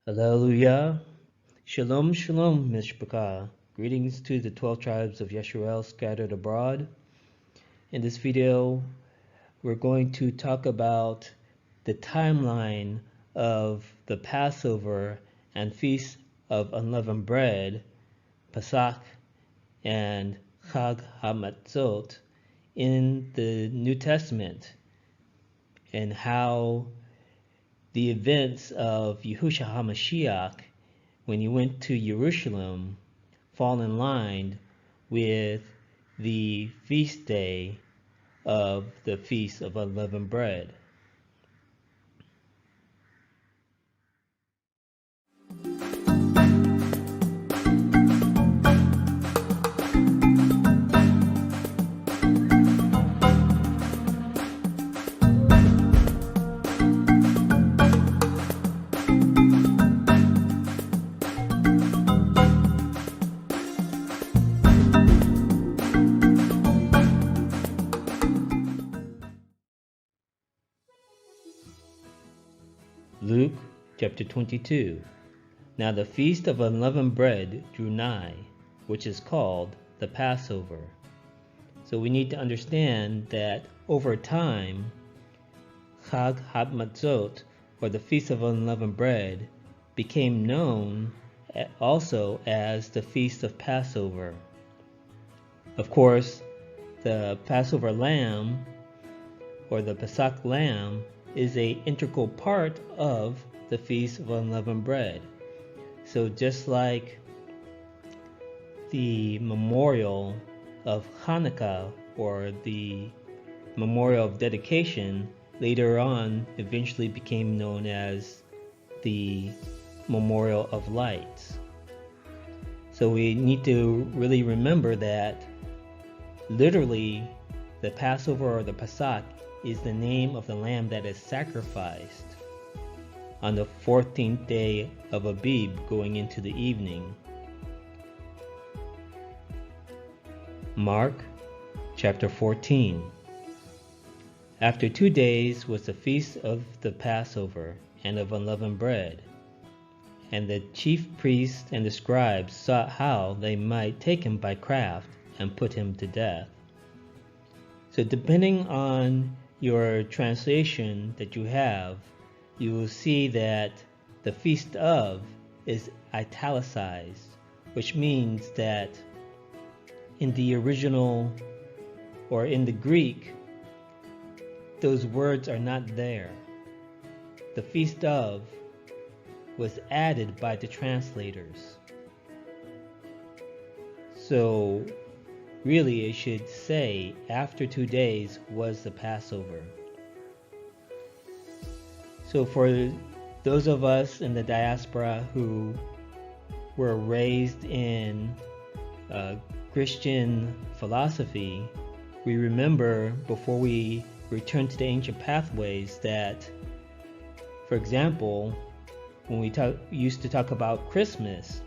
Hallelujah. Shalom, shalom, Mishpachah. Greetings to the 12 tribes of Yisrael scattered abroad. In this video, we're going to talk about the timeline of the Passover and Feast of Unleavened Bread, Pesach, and Chag HaMatzot in the New Testament, and how the events of Yahushua HaMashiach, when he went to Jerusalem, fall in line with the feast day of the Feast of Unleavened Bread. Luke chapter 22. Now the feast of unleavened bread drew nigh, which is called the Passover. So we need to understand that over time, Chag HaMatzot, or the Feast of Unleavened Bread, became known also as the Feast of Passover. Of course, the Passover lamb, or the Pesach lamb, is an integral part of the Feast of Unleavened Bread. So just like the memorial of Hanukkah, or the memorial of dedication, later on eventually became known as the memorial of lights. So we need to really remember that literally the Passover, or the Pesach, is the name of the lamb that is sacrificed on the 14th day of Abib, going into the evening. Mark chapter 14. After 2 days was the feast of the Passover and of unleavened bread, and the chief priests and the scribes sought how they might take him by craft and put him to death. So depending on your translation that you have, you will see that the feast of is italicized, which means that in the original, or in the Greek, those words are not there. The feast of was added by the translators. So really, it should say, after 2 days was the Passover. So for those of us in the diaspora who were raised in Christian philosophy, we remember, before we return to the ancient pathways, that, for example, when we used to talk about Christmas,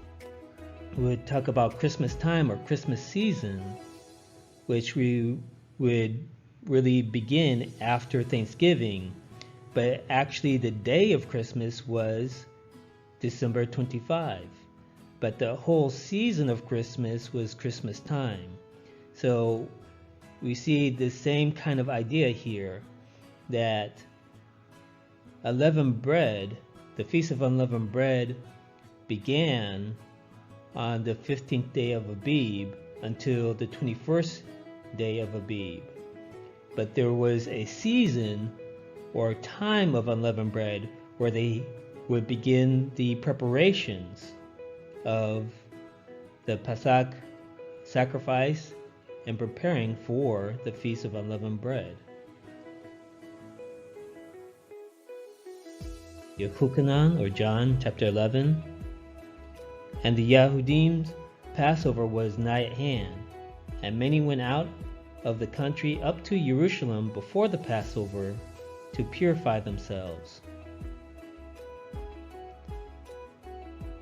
we would talk about Christmas time or Christmas season, which we would really begin after Thanksgiving, but actually the day of Christmas was December 25, but the whole season of Christmas was Christmas time. So we see the same kind of idea here, that unleavened bread, the Feast of Unleavened Bread, began on the 15th day of Abib until the 21st day of Abib. But there was a season or time of unleavened bread where they would begin the preparations of the Pesach sacrifice and preparing for the Feast of Unleavened Bread. Yehuchanan, or John chapter 11. And the Yahudim's Passover was nigh at hand, and many went out of the country up to Jerusalem before the Passover to purify themselves.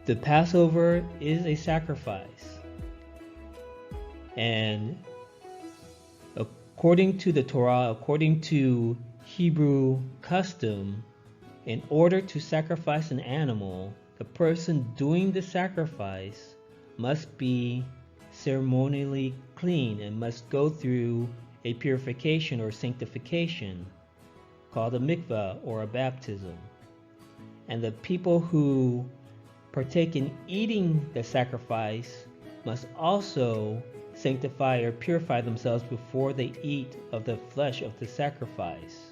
The Passover is a sacrifice, and according to the Torah, according to Hebrew custom, in order to sacrifice an animal, the the person doing the sacrifice must be ceremonially clean and must go through a purification or sanctification called a mikvah or a baptism. And the people who partake in eating the sacrifice must also sanctify or purify themselves before they eat of the flesh of the sacrifice.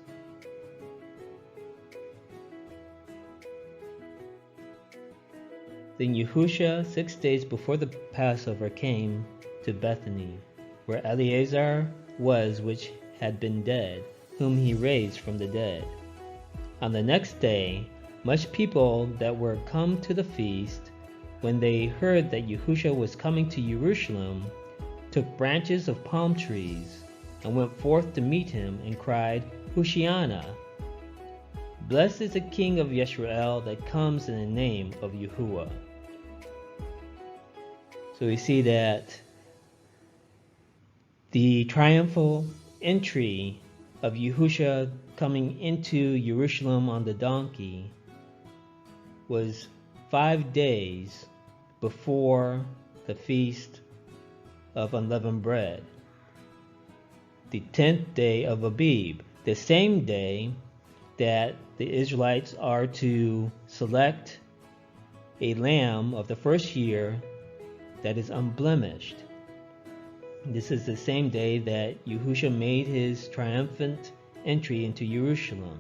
Then Yahusha, 6 days before the Passover, came to Bethany, where Eleazar was, which had been dead, whom he raised from the dead. On the next day, much people that were come to the feast, when they heard that Yahusha was coming to Jerusalem, took branches of palm trees, and went forth to meet him, and cried, Hoshiana! Blessed is the King of Yisrael that comes in the name of Yahuwah. So we see that the triumphal entry of Yahusha coming into Jerusalem on the donkey was 5 days before the feast of unleavened bread, the 10th day of Abib, the same day that the Israelites are to select a lamb of the first year that is unblemished. This is the same day that Yahusha made his triumphant entry into Jerusalem.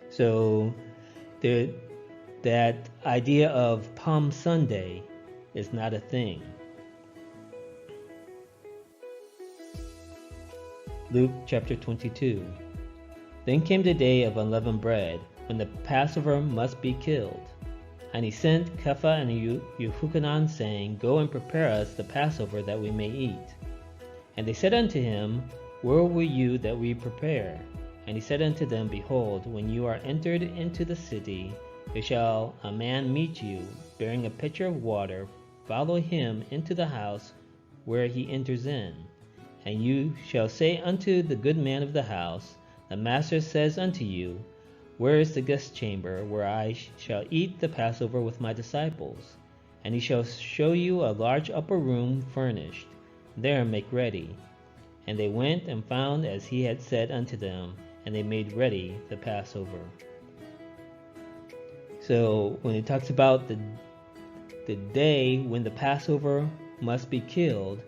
So that idea of Palm Sunday is not a thing. Luke chapter 22. Then came the day of unleavened bread, when the Passover must be killed. And he sent Kepha and Yehuchanan, saying, Go and prepare us the Passover that we may eat. And they said unto him, Where will you that we prepare? And he said unto them, Behold, when you are entered into the city, there shall a man meet you, bearing a pitcher of water. Follow him into the house where he enters in. And you shall say unto the good man of the house, The master says unto you, Where is the guest chamber, where I shall eat the Passover with my disciples? And he shall show you a large upper room furnished. There make ready. And they went and found as he had said unto them, and they made ready the Passover. So when it talks about the day when the Passover must be killed,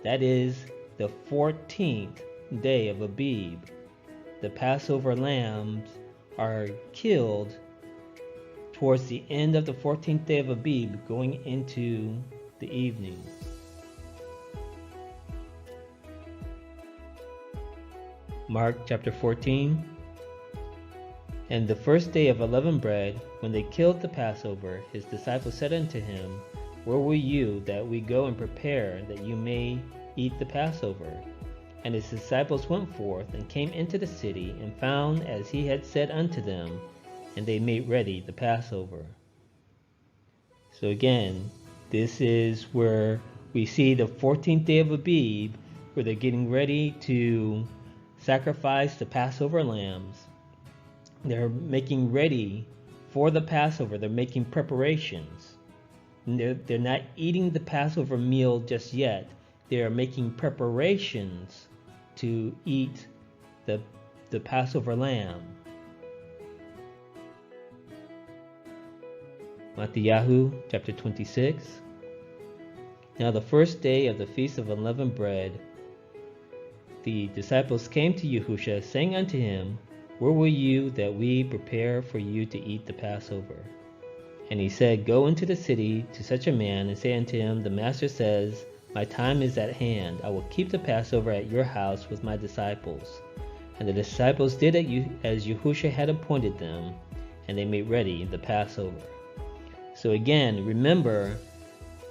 that is the 14th day of Abib. The Passover lambs are killed towards the end of the 14th day of Abib, going into the evening. Mark chapter 14. And the first day of unleavened bread, when they killed the Passover, his disciples said unto him, Where will you that we go and prepare that you may eat the Passover? And his disciples went forth and came into the city, and found as he had said unto them, and they made ready the Passover. So again, this is where we see the 14th day of Abib, where they're getting ready to sacrifice the Passover lambs. They're making ready for the Passover. They're making preparations. And they're not eating the Passover meal just yet. They are making preparations to eat the Passover lamb. Matthew chapter 26. Now the first day of the feast of unleavened bread, the disciples came to Yahusha, saying unto him, Where will you that we prepare for you to eat the Passover? And he said, Go into the city to such a man, and say unto him, The master says, My time is at hand. I will keep the Passover at your house with my disciples. And the disciples did as Yahusha had appointed them, and they made ready the Passover. So again, remember,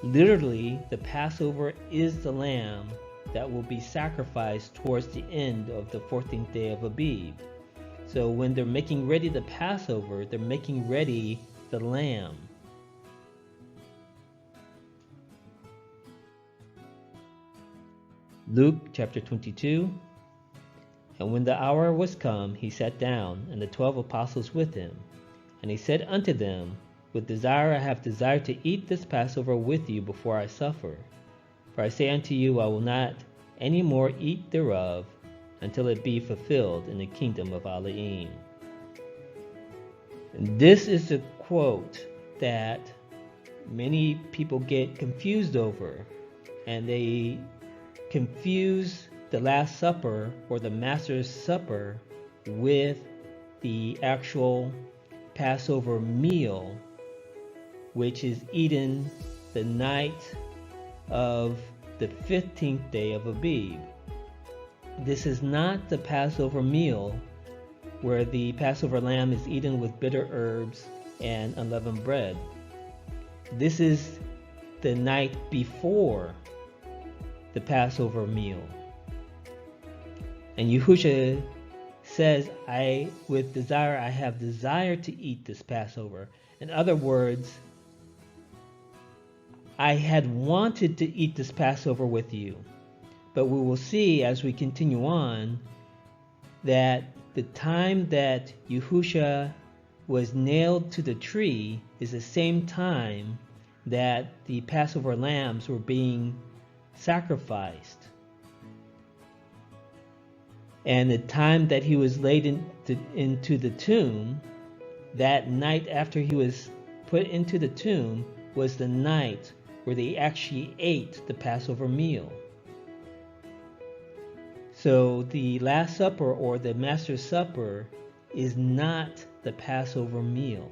literally, the Passover is the lamb that will be sacrificed towards the end of the 14th day of Abib. So when they're making ready the Passover, they're making ready the lamb. Luke chapter 22. And when the hour was come, he sat down, and the 12 apostles with him. And he said unto them, With desire I have desired to eat this Passover with you before I suffer. For I say unto you, I will not any more eat thereof, until it be fulfilled in the kingdom of Elohim. And this is the quote that many people get confused over, and they confuse the Last Supper or the Master's Supper with the actual Passover meal, which is eaten the night of the 15th day of Abib. This is not the Passover meal where the Passover lamb is eaten with bitter herbs and unleavened bread. This is the night before the Passover meal. And Yahushua says, with desire, I have desired to eat this Passover. In other words, I had wanted to eat this Passover with you. But we will see as we continue on that the time that Yahushua was nailed to the tree is the same time that the Passover lambs were being sacrificed. And the time that he was laid into the tomb, that night after he was put into the tomb, was the night where they actually ate the Passover meal. So the Last Supper or the Master's Supper is not the Passover meal.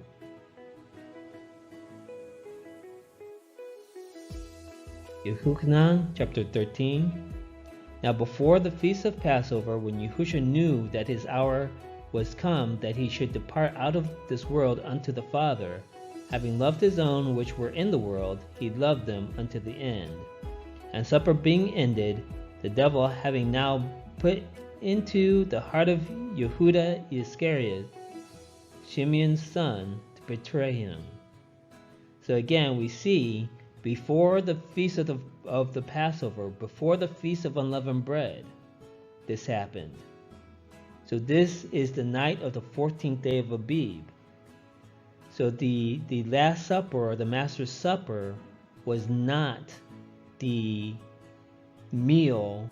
Yehuchanan chapter 13. Now before the feast of Passover, when Yahushua knew that his hour was come that he should depart out of this world unto the Father, having loved his own which were in the world, he loved them unto the end. And supper being ended, the devil having now put into the heart of Yehuda Iscariot, Shimeon's son, to betray him. So again, we see before the feast of the Passover, before the feast of unleavened bread, this happened. So this is the night of the 14th day of Abib. So the Last Supper or the Master's Supper was not the meal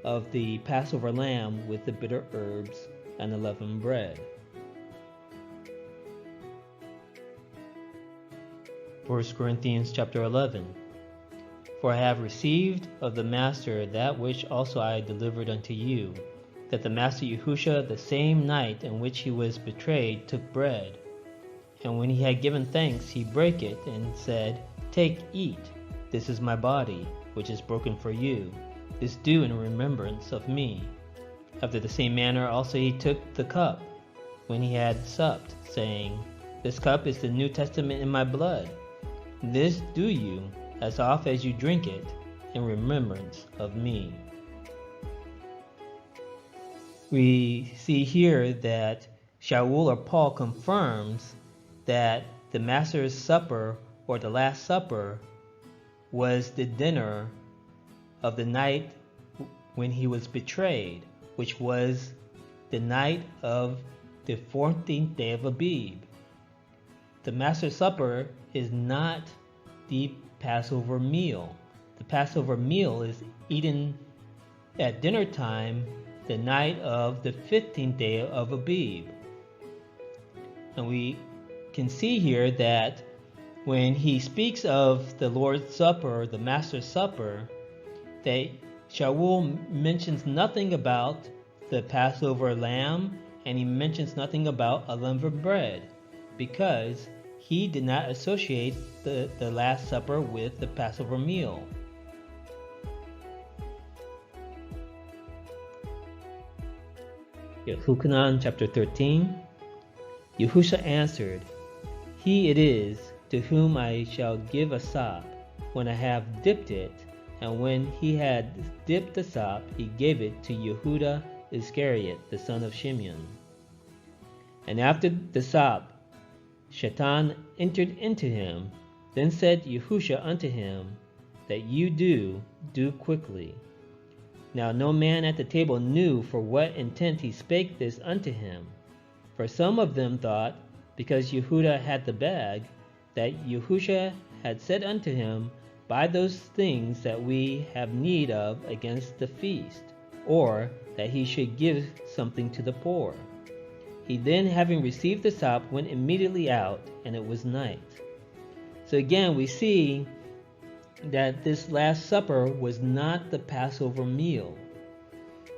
of the Passover lamb with the bitter herbs and unleavened bread. 1 Corinthians chapter 11. For I have received of the Master that which also I delivered unto you, that the Master Yahushua the same night in which he was betrayed took bread. And when he had given thanks, he brake it, and said, Take, eat, this is my body, which is broken for you. This do in remembrance of me. After the same manner also he took the cup, when he had supped, saying, This cup is the New Testament in my blood. This do you, as oft as you drink it, in remembrance of me. We see here that Shaul or Paul confirms that the Master's Supper or the Last Supper was the dinner of the night when he was betrayed, which was the night of the 14th day of Abib. The Master's Supper is not the Passover meal. The Passover meal is eaten at dinner time the night of the 15th day of Abib. And we can see here that when he speaks of the Lord's Supper, the Master's Supper, that Shaul mentions nothing about the Passover lamb, and he mentions nothing about unleavened bread, because he did not associate the Last Supper with the Passover meal. Yehuchanan chapter 13. Yahushua answered, He it is to whom I shall give a sop, when I have dipped it. And when he had dipped the sop, he gave it to Yehuda Iscariot, the son of Shimeon. And after the sop, Shaitan entered into him. Then said Yahushua unto him, That you do quickly. Now no man at the table knew for what intent he spake this unto him. For some of them thought, because Yehuda had the bag, that Yahusha had said unto him, Buy those things that we have need of against the feast, or that he should give something to the poor. He then, having received the sop, went immediately out, and it was night. So again, we see that this Last Supper was not the Passover meal,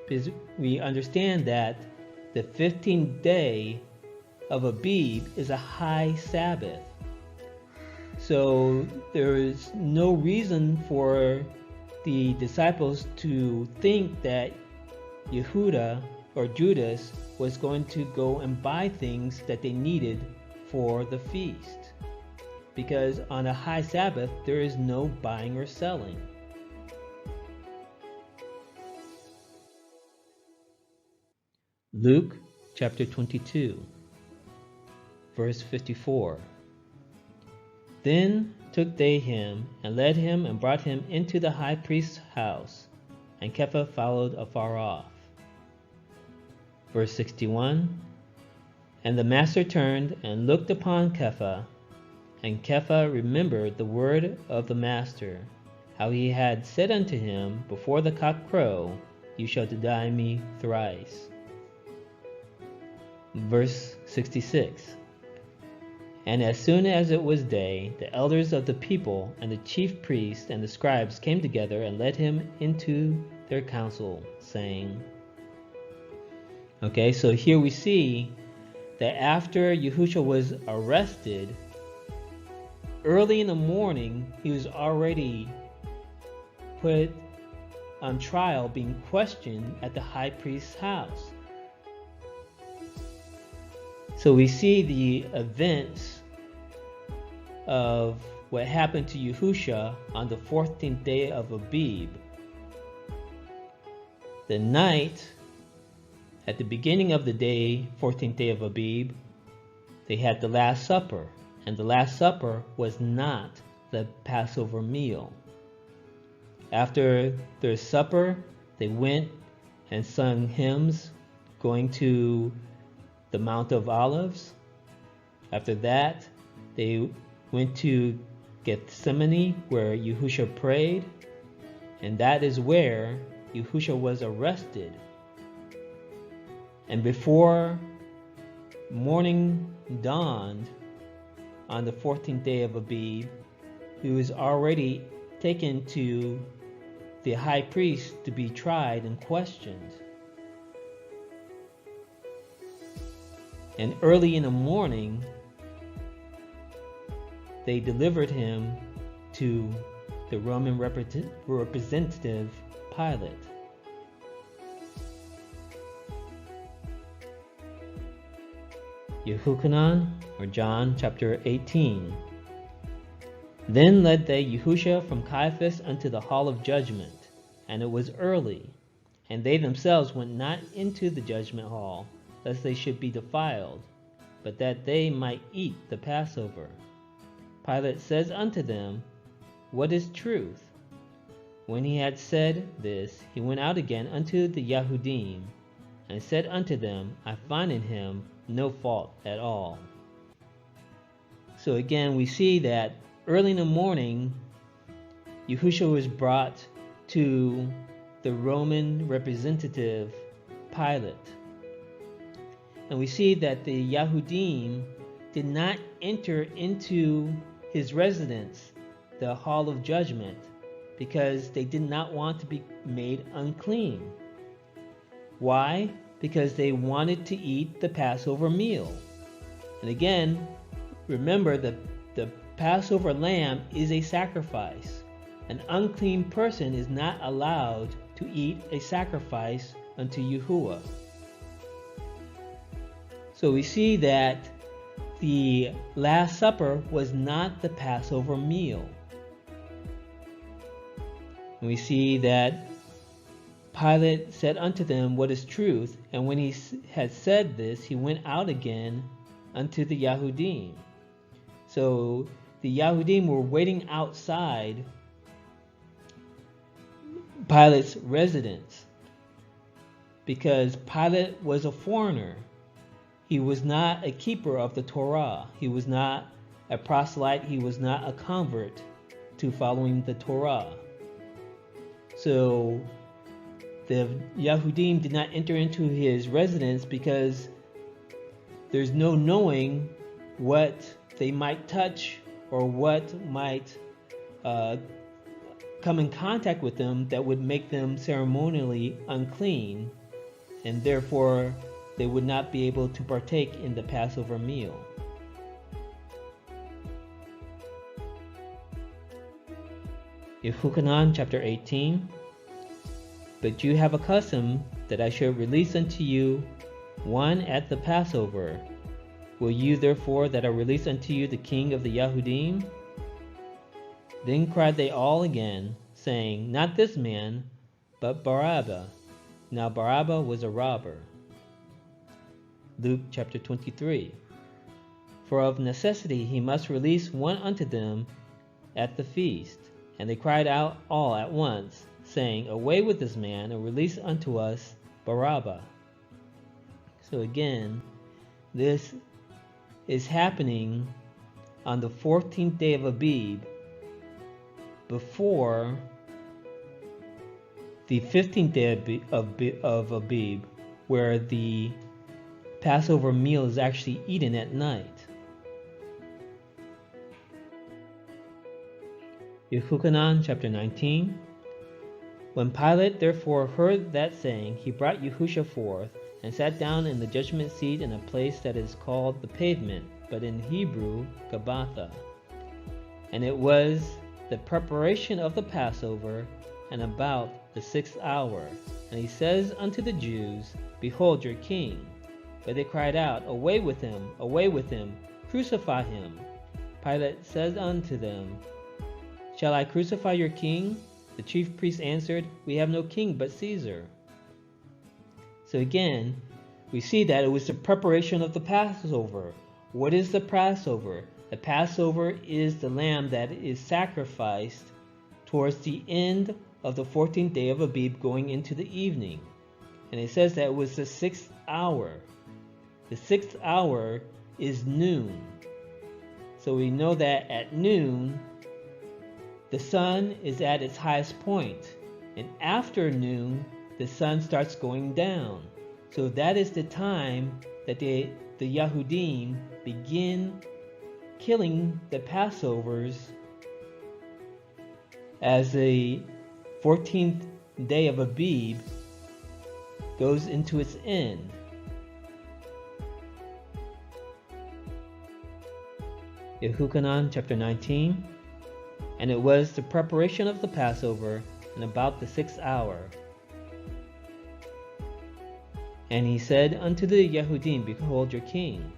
because we understand that the 15th day of Abib is a high Sabbath. So there is no reason for the disciples to think that Yehuda or Judas was going to go and buy things that they needed for the feast, because on a high Sabbath there is no buying or selling. Luke chapter 22, verse 54. Then took they him, and led him, and brought him into the high priest's house, and Kepha followed afar off. Verse 61. And the master turned, and looked upon Kepha, and Kepha remembered the word of the master, how he had said unto him, Before the cock crow, you shall deny me thrice. Verse 66. And as soon as it was day, the elders of the people and the chief priests and the scribes came together and led him into their council, saying, Okay, so here we see that after Yahushua was arrested, early in the morning, he was already put on trial, being questioned at the high priest's house. So we see the events of what happened to Yahushua on the 14th day of Abib. The night, at the beginning of the day, 14th day of Abib, they had the Last Supper, and the Last Supper was not the Passover meal. After their supper, they went and sung hymns, going to the Mount of Olives. After that, they went to Gethsemane, where Yahushua prayed, and that is where Yahushua was arrested. And before morning dawned on the 14th day of Abib, he was already taken to the high priest to be tried and questioned. And early in the morning, they delivered him to the Roman representative Pilate. Yehuchanan, or John, chapter 18. Then led they Yahushua from Caiaphas unto the hall of judgment, and it was early, and they themselves went not into the judgment hall, lest they should be defiled, but that they might eat the Passover. Pilate says unto them, What is truth? When he had said this, he went out again unto the Yahudim, and said unto them, I find in him no fault at all. So again, we see that early in the morning, Yahushua was brought to the Roman representative Pilate. And we see that the Yahudim did not enter into his residence, the hall of judgment, because they did not want to be made unclean. Why? Because they wanted to eat the Passover meal. And again, remember that the Passover lamb is a sacrifice. An unclean person is not allowed to eat a sacrifice unto Yahuwah. So we see that the Last Supper was not the Passover meal. And we see that Pilate said unto them, What is truth? And when he had said this, he went out again unto the Yahudim. So the Yahudim were waiting outside Pilate's residence. because Pilate was a foreigner. He was not a keeper of the Torah. He was not a proselyte. He was not a convert to following the Torah. So the Yahudim did not enter into his residence because there's no knowing what they might touch or what might come in contact with them that would make them ceremonially unclean, and therefore they would not be able to partake in the Passover meal. Yehuchanan chapter 18. But you have a custom that I should release unto you one at the Passover. Will you therefore that I release unto you the king of the Yahudim? Then cried they all again, saying, Not this man, but Barabbas. Now Barabbas was a robber. Luke chapter 23. For of necessity he must release one unto them at the feast. And they cried out all at once, saying, Away with this man, and release unto us Barabbas. So again, this is happening on the 14th day of Abib, before the 15th day of Abib, where the Passover meal is actually eaten at night. Yehuchanan chapter 19. When Pilate therefore heard that saying, he brought Yahusha forth, and sat down in the judgment seat in a place that is called the pavement, but in Hebrew, Gabbatha. And it was the preparation of the Passover, and about the 6th hour. And he says unto the Jews, Behold your king. But they cried out, Away with him, crucify him. Pilate says unto them, Shall I crucify your king? The chief priests answered, We have no king but Caesar. So again, we see that it was the preparation of the Passover. What is the Passover? The Passover is the lamb that is sacrificed towards the end of the 14th day of Abib, going into the evening. And it says that it was the 6th hour. The 6th hour is noon. So we know that at noon, the sun is at its highest point. And after noon, the sun starts going down. So that is the time that the Yahudim begin killing the Passovers as the 14th day of Abib goes into its end. Yehuchanan chapter 19. And it was the preparation of the Passover, and about the 6th hour. And he said unto the Yahudim, Behold your king.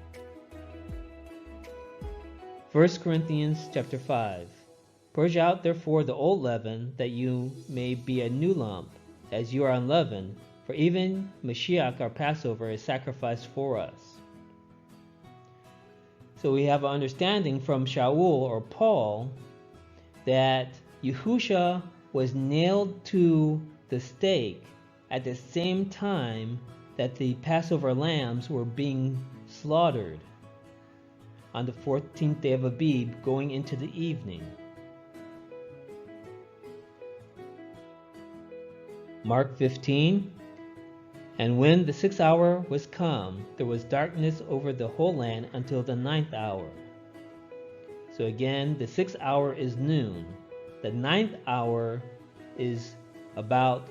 1 Corinthians chapter 5. Purge out therefore the old leaven, that you may be a new lump, as you are unleavened, for even Mashiach our Passover is sacrificed for us. So we have an understanding from Shaul or Paul that Yahusha was nailed to the stake at the same time that the Passover lambs were being slaughtered on the 14th day of Abib, going into the evening. Mark 15. And when the 6th hour was come, there was darkness over the whole land until the 9th hour. So again, the 6th hour is noon. The 9th hour is about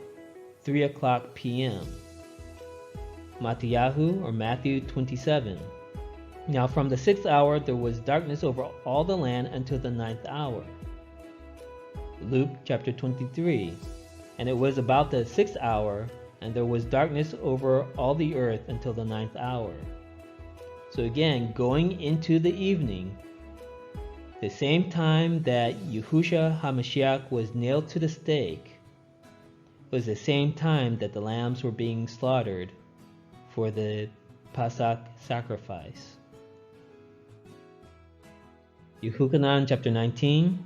3 o'clock p.m. Matthew 27. Now from the 6th hour there was darkness over all the land until the 9th hour. Luke chapter 23. And it was about the 6th hour, and there was darkness over all the earth until the 9th hour. So again, going into the evening, the same time that Yahusha HaMashiach was nailed to the stake was the same time that the lambs were being slaughtered for the Pesach sacrifice. Yehuchanan chapter 19.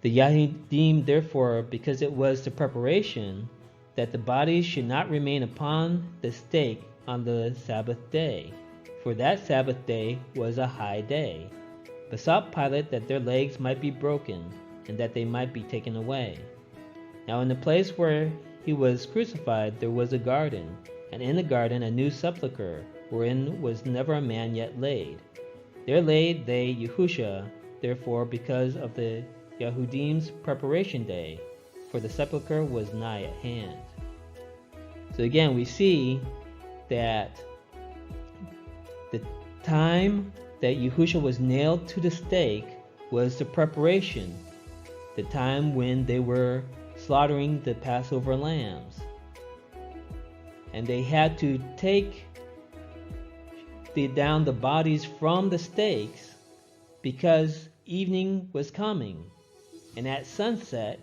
The Yahudim therefore, because it was the preparation, that the bodies should not remain upon the stake on the Sabbath day, for that Sabbath day was a high day, besought Pilate that their legs might be broken, and that they might be taken away. Now in the place where he was crucified there was a garden, and in the garden a new sepulchre, wherein was never a man yet laid. There laid they Yahusha, therefore, because of the Yahudim's preparation day, for the sepulchre was nigh at hand. So again, we see that the time that Yahusha was nailed to the stake was the preparation, the time when they were slaughtering the Passover lambs. And they had to take down the bodies from the stakes because evening was coming. And at sunset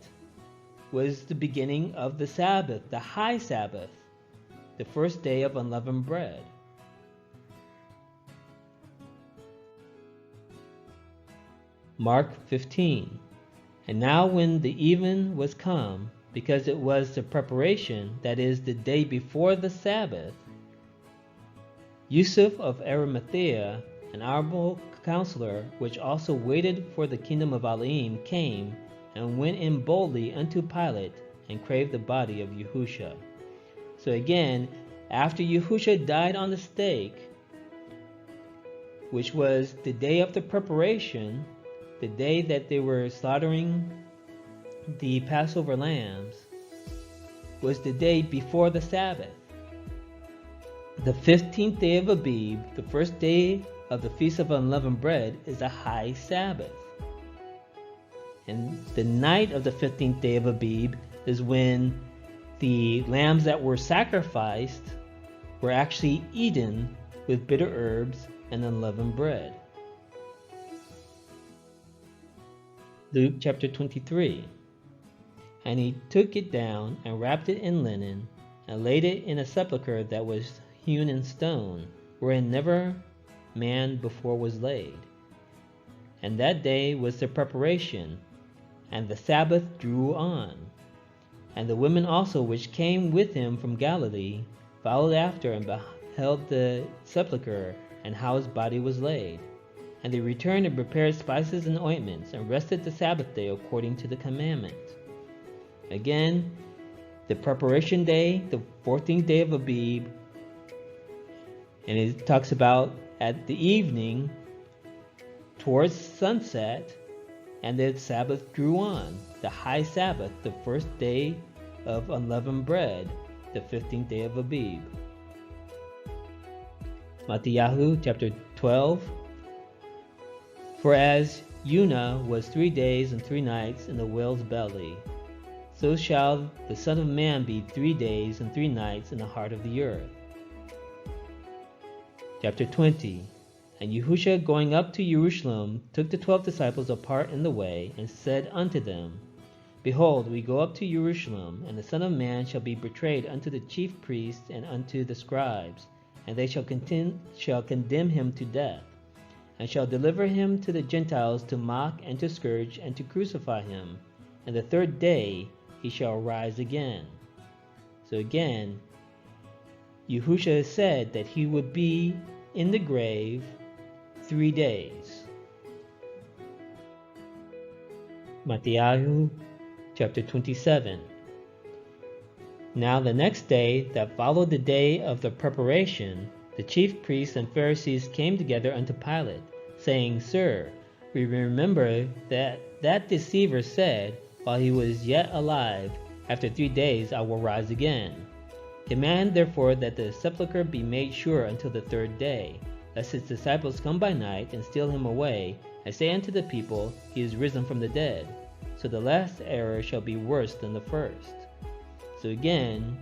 was the beginning of the Sabbath, the high Sabbath, the first day of unleavened bread. Mark 15. And now when the even was come, because it was the preparation, that is, the day before the Sabbath, Yusuf of Arimathea, an honorable counselor, which also waited for the kingdom of Elohim, came and went in boldly unto Pilate and craved the body of Yahusha. So again, after Yahusha died on the stake, which was the day of the preparation, the day that they were slaughtering the Passover lambs, was the day before the Sabbath. The 15th day of Abib, the first day of the Feast of Unleavened Bread, is a high Sabbath. And the night of the 15th day of Abib is when the lambs that were sacrificed were actually eaten with bitter herbs and unleavened bread. Luke chapter 23. And he took it down and wrapped it in linen and laid it in a sepulchre that was hewn in stone, wherein never man before was laid. And that day was the preparation, and the Sabbath drew on. And the women also which came with him from Galilee followed after and beheld the sepulchre and how his body was laid. And they returned and prepared spices and ointments, and rested the Sabbath day according to the commandment. Again, the preparation day, the 14th day of Abib, and it talks about at the evening, towards sunset, and the Sabbath drew on, the high Sabbath, the first day of unleavened bread, the 15th day of Abib. Matthew chapter 12. For as Yonah was 3 days and 3 nights in the whale's belly, so shall the Son of Man be 3 days and 3 nights in the heart of the earth. Chapter 20. And Yahusha, going up to Jerusalem, took the 12 disciples apart in the way, and said unto them, Behold, we go up to Jerusalem, and the Son of Man shall be betrayed unto the chief priests and unto the scribes, and they shall condemn him to death, and shall deliver him to the Gentiles to mock and to scourge and to crucify him, and the 3rd day he shall rise again. So again, Yahusha said that he would be in the grave 3 days. Matthew chapter 27. Now the next day that followed the day of the preparation, the chief priests and Pharisees came together unto Pilate, saying, Sir, we remember that deceiver said, while he was yet alive, After 3 days I will rise again. Command therefore that the sepulchre be made sure until the 3rd day, lest his disciples come by night and steal him away, and say unto the people, He is risen from the dead. So the last error shall be worse than the first. So again,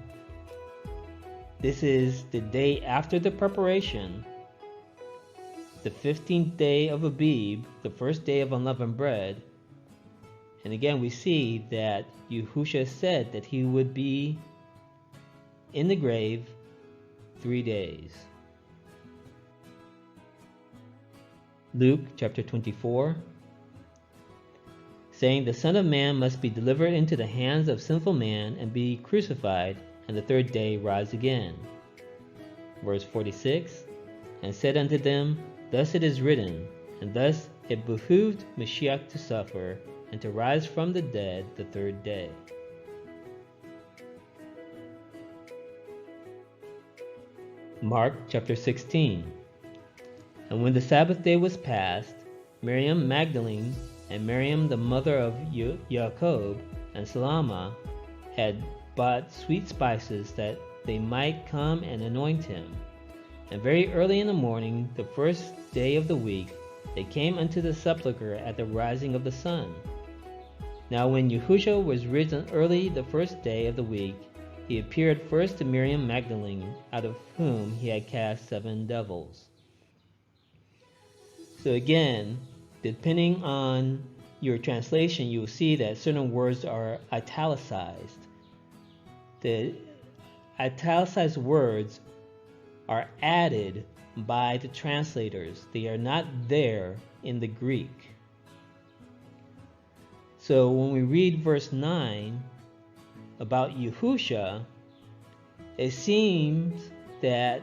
this is the day after the preparation, the 15th day of Abib, the first day of unleavened bread. And again we see that Yahusha said that he would be in the grave 3 days. Luke chapter 24. saying, "The Son of Man must be delivered into the hands of sinful man and be crucified, and the third day rise again." Verse 46, and said unto them, "Thus it is written, and thus it behooved Mashiach to suffer, and to rise from the dead the third day." Mark chapter 16. And when the Sabbath day was past, Miriam Magdalene and Miriam the mother of Jacob and Salome had bought sweet spices that they might come and anoint him. And very early in the morning, the first day of the week, they came unto the sepulchre at the rising of the sun. Now when Yahushua was risen early the first day of the week, he appeared first to Miriam Magdalene, out of whom he had cast 7 devils. So again, depending on your translation, you will see that certain words are italicized. The italicized words are added by the translators. They are not there in the Greek. So when we read verse 9 about Yahushua, it seems that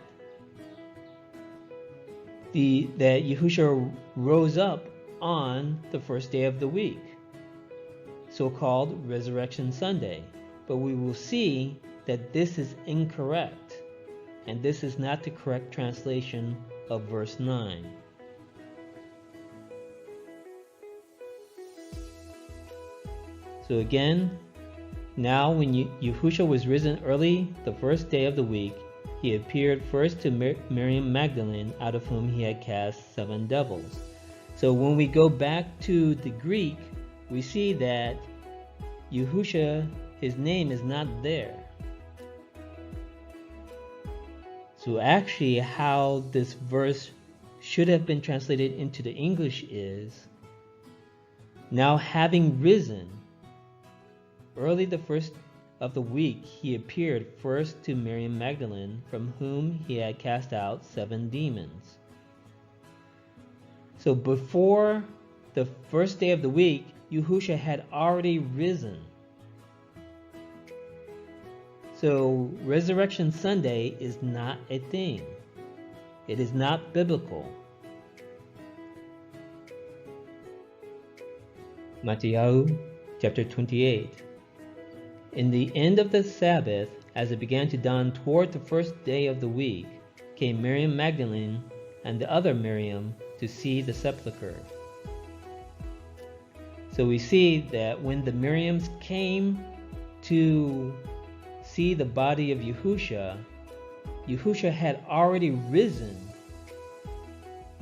Yahushua rose up on the first day of the week, so-called Resurrection Sunday. But we will see that this is incorrect, and this is not the correct translation of verse 9. So again, now when Yahushua was risen early the first day of the week, he appeared first to Miriam Magdalene, out of whom he had cast 7 devils. So when we go back to the Greek, we see that Yahushua, his name is not there. So actually how this verse should have been translated into the English is, "Now having risen early the first of the week, he appeared first to Miriam Magdalene, from whom he had cast out 7 demons." So before the first day of the week, Yahushua had already risen. So Resurrection Sunday is not a thing. It is not biblical. Matthew chapter 28. In the end of the Sabbath, as it began to dawn toward the first day of the week, came Miriam Magdalene and the other Miriam to see the sepulchre. So we see that when the Miriams came to see the body of Yahushua, Yahushua had already risen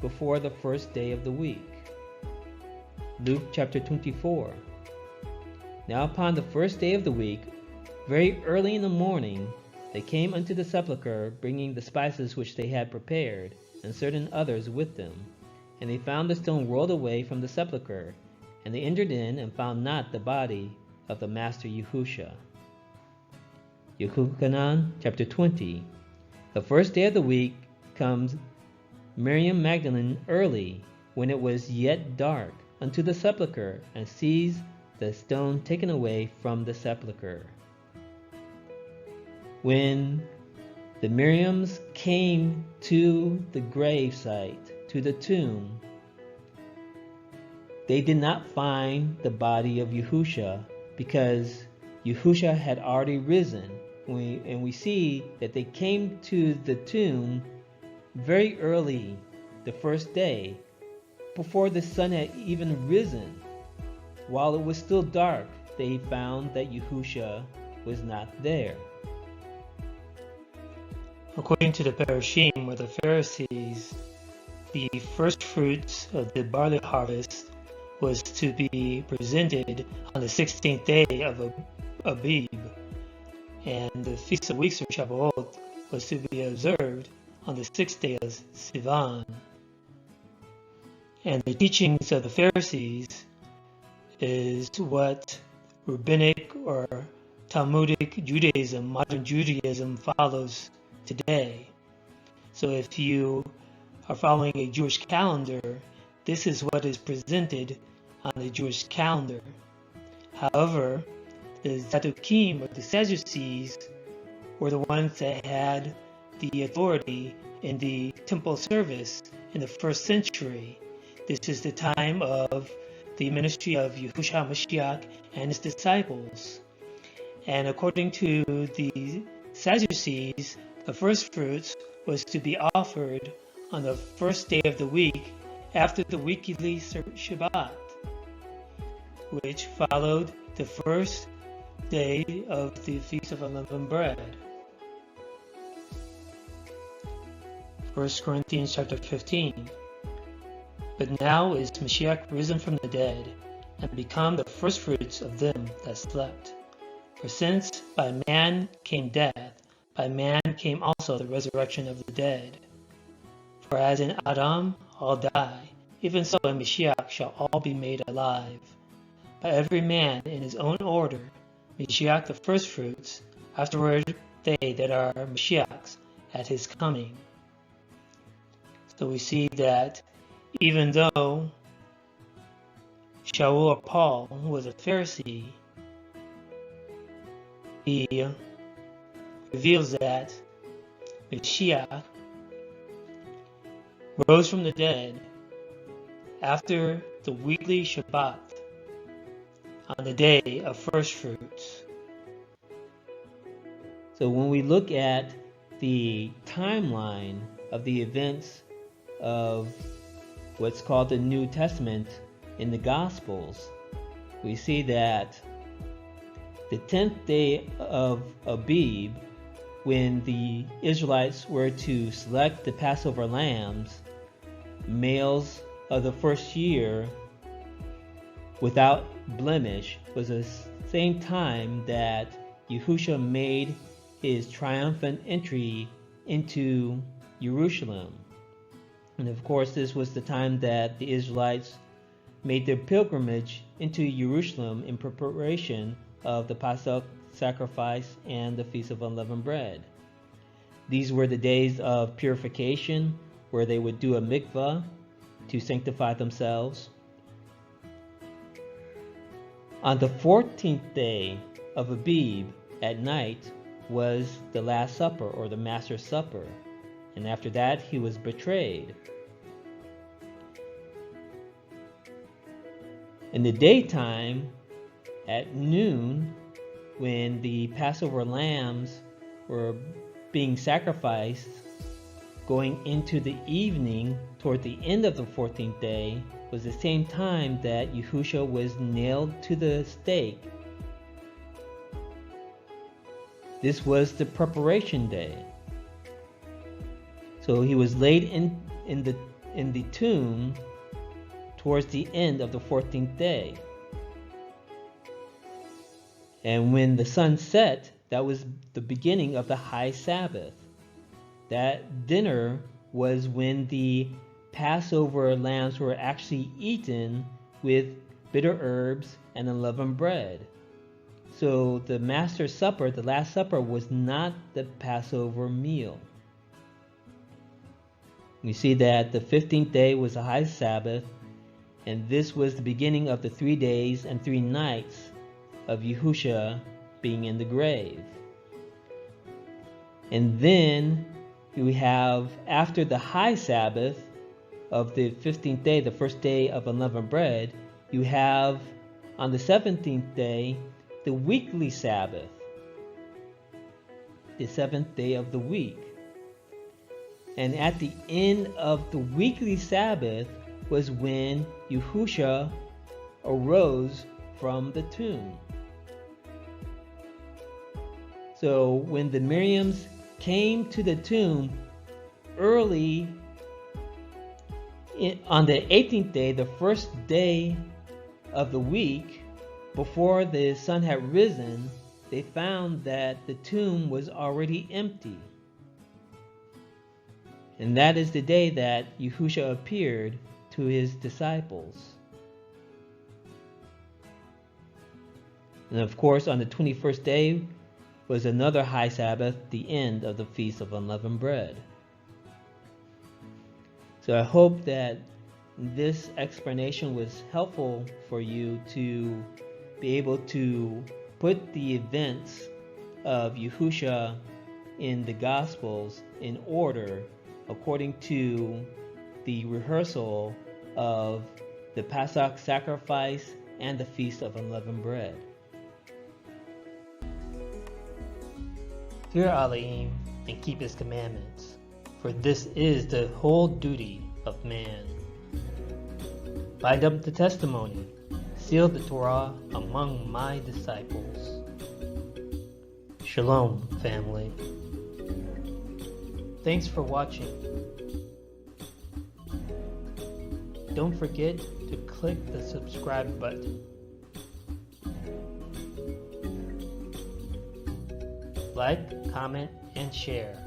before the first day of the week. Luke chapter 24. Now upon the first day of the week, very early in the morning, they came unto the sepulchre, bringing the spices which they had prepared, and certain others with them. And they found the stone rolled away from the sepulchre, and they entered in and found not the body of the Master Yahushua. Yochanan chapter 20. The first day of the week comes Miriam Magdalene early, when it was yet dark, unto the sepulchre, and sees the stone taken away from the sepulchre. When the Miriams came to the gravesite, to the tomb, they did not find the body of Yahushua, because Yahushua had already risen. And we see that they came to the tomb very early the first day, before the sun had even risen. While it was still dark, they found that Yahushua was not there. According to the Parashim, or the Pharisees, the first fruits of the barley harvest was to be presented on the 16th day of Abib, and the Feast of Weeks, or Shavuot, was to be observed on the 6th day of Sivan. And the teachings of the Pharisees is what rabbinic or Talmudic Judaism, modern Judaism, follows today. So if you are following a Jewish calendar, this is what is presented on the Jewish calendar. However, the Sadducees or the Sadducees were the ones that had the authority in the temple service in the first century. This is the time of the ministry of Yahushua Mashiach and his disciples. And according to the Sadducees, the first fruits was to be offered on the first day of the week after the weekly Shabbat, which followed the first day of the Feast of Unleavened Bread. 1 Corinthians chapter 15. But now is Mashiach risen from the dead, and become the firstfruits of them that slept. For since by man came death, by man came also the resurrection of the dead. For as in Adam all die, even so in Mashiach shall all be made alive. By every man in his own order, Mashiach the firstfruits, afterward they that are Mashiach's at his coming. So we see that even though Shaul or Paul was a Pharisee, he reveals that Mashiach rose from the dead after the weekly Shabbat on the day of first fruits. So when we look at the timeline of the events of what's called the New Testament in the Gospels, we see that the 10th day of Abib, when the Israelites were to select the Passover lambs, males of the first year without blemish, was the same time that Yahushua made his triumphant entry into Jerusalem. And of course, this was the time that the Israelites made their pilgrimage into Jerusalem in preparation of the Pesach sacrifice and the Feast of Unleavened Bread. These were the days of purification, where they would do a mikvah to sanctify themselves. On the 14th day of Abib at night was the Last Supper, or the Master's Supper, and after that he was betrayed. In the daytime, at noon, when the Passover lambs were being sacrificed, going into the evening toward the end of the 14th day, was the same time that Yahushua was nailed to the stake. This was the preparation day. So he was laid in the tomb towards the end of the 14th day. And when the sun set, that was the beginning of the high Sabbath. That dinner was when the Passover lambs were actually eaten with bitter herbs and unleavened bread. So the Master's Supper, the Last Supper, was not the Passover meal. We see that the 15th day was the high Sabbath, and this was the beginning of the 3 days and 3 nights of Yahushua being in the grave. And then we have, after the high Sabbath of the 15th day, the first day of unleavened bread, you have on the 17th day the weekly Sabbath, the 7th day of the week. And at the end of the weekly Sabbath was when Yahushua arose from the tomb. So when the Miriams came to the tomb early on the 18th day, the first day of the week, before the sun had risen, they found that the tomb was already empty. And that is the day that Yahushua appeared to his disciples. And of course, on the 21st day was another high Sabbath, the end of the Feast of Unleavened Bread. So I hope that this explanation was helpful for you to be able to put the events of Yahusha in the Gospels in order according to the rehearsal of the Pesach sacrifice and the Feast of Unleavened Bread. Fear Elohim and keep his commandments, for this is the whole duty of man. Bind up the testimony, seal the Torah among my disciples. Shalom, family. Thanks for watching. Don't forget to click the subscribe button. Like, comment, and share.